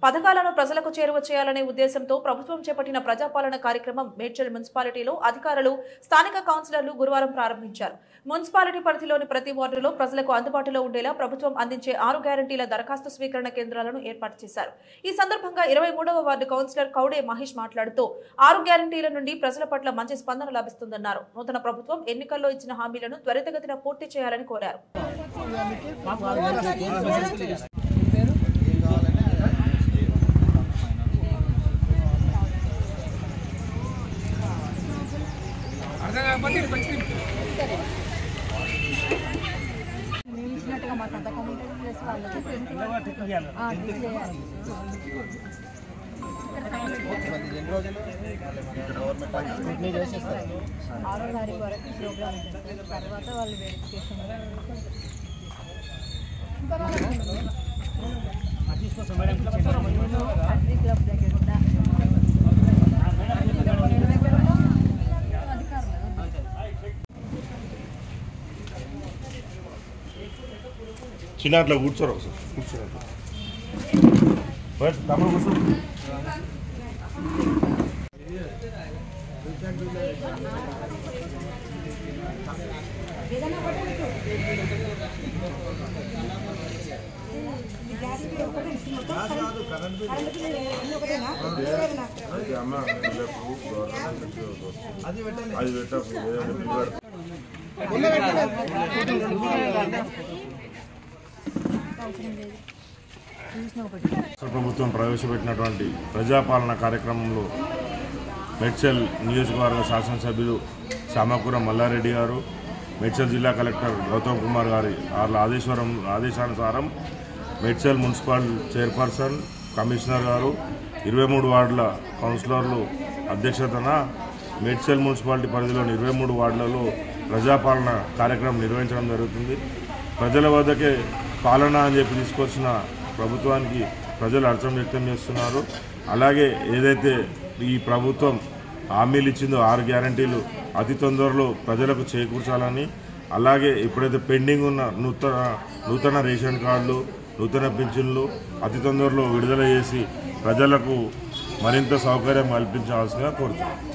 పథకాలను ప్రజలకు చేరువ చేయాలనే ఉద్దేశంతో ప్రభుత్వం చేపట్టిన ప్రజాపాలన కార్యక్రమం మేడ్చల్ మున్సిపాలిటీలో అధికారులు స్థానిక కౌన్సిలర్లు గురువారం ప్రారంభించారు. మున్సిపాలిటీ పరిధిలోని ప్రతి వార్డులో ప్రజలకు అందుబాటులో ఉండేలా ప్రభుత్వం అందించే 6 గ్యారంటీల దరఖాస్తు స్వీకరణ కేంద్రాలను ఏర్పాటు చేశారు. ఈ సందర్భంగా 23వ వార్డు కౌన్సిలర్ కౌడే మహేష్ మాట్లాడుతూ 6 గ్యారంటీల నుండి ప్రజల పట్ల మంచి స్పందన లభిస్తుందన్నారు. నూతన ప్రభుత్వం ఎన్నికల్లో ఇచ్చిన హామీలను త్వరితగతిన పూర్తి చేయాలని కోరారు. మా సంతకం ఉంటుంది ప్లస్ వాళ్ళకి ఆరో తారీఖు వరకు ప్రోగ్రామ్ ఉంటుంది. తర్వాత వాళ్ళు వెరిఫికేషన్ కంట్రీ క్లబ్ దగ్గర చిన్న అట్లా కూర్చోరు ఒకసారి కూర్చోరు తమ్ముడు కూర్చో. అది పెట్టకు ప్రభుత్వం ప్రవేశపెట్టినటువంటి ప్రజాపాలన కార్యక్రమంలో మేడ్చల్ నియోజకవర్గ శాసనసభ్యులు సామకూర మల్లారెడ్డి గారు, మేడ్చల్ జిల్లా కలెక్టర్ గౌతమ్ కుమార్ గారి ఆదేశానుసారం మేడ్చల్ మున్సిపల్ చైర్పర్సన్, కమిషనర్ గారు, 23 వార్డుల కౌన్సిలర్లు అధ్యక్షతన మేడ్చల్ మున్సిపాలిటీ పరిధిలోని 23 వార్డులలో ప్రజాపాలన కార్యక్రమం నిర్వహించడం జరుగుతుంది. ప్రజల వద్దకే పాలన అని చెప్పి తీసుకొచ్చిన ప్రభుత్వానికి ప్రజలు హర్షం వ్యక్తం చేస్తున్నారు. అలాగే ఏదైతే ఈ ప్రభుత్వం హామీలు ఇచ్చిందో 6 గ్యారంటీలు అతి తొందరలో ప్రజలకు చేకూర్చాలని, అలాగే ఎప్పుడైతే పెండింగ్ ఉన్న నూతన రేషన్ కార్డులు, నూతన పింఛన్లు అతి తొందరలో విడుదల చేసి ప్రజలకు మరింత సౌకర్యం కల్పించాల్సిందిగా కోరుతున్నాను.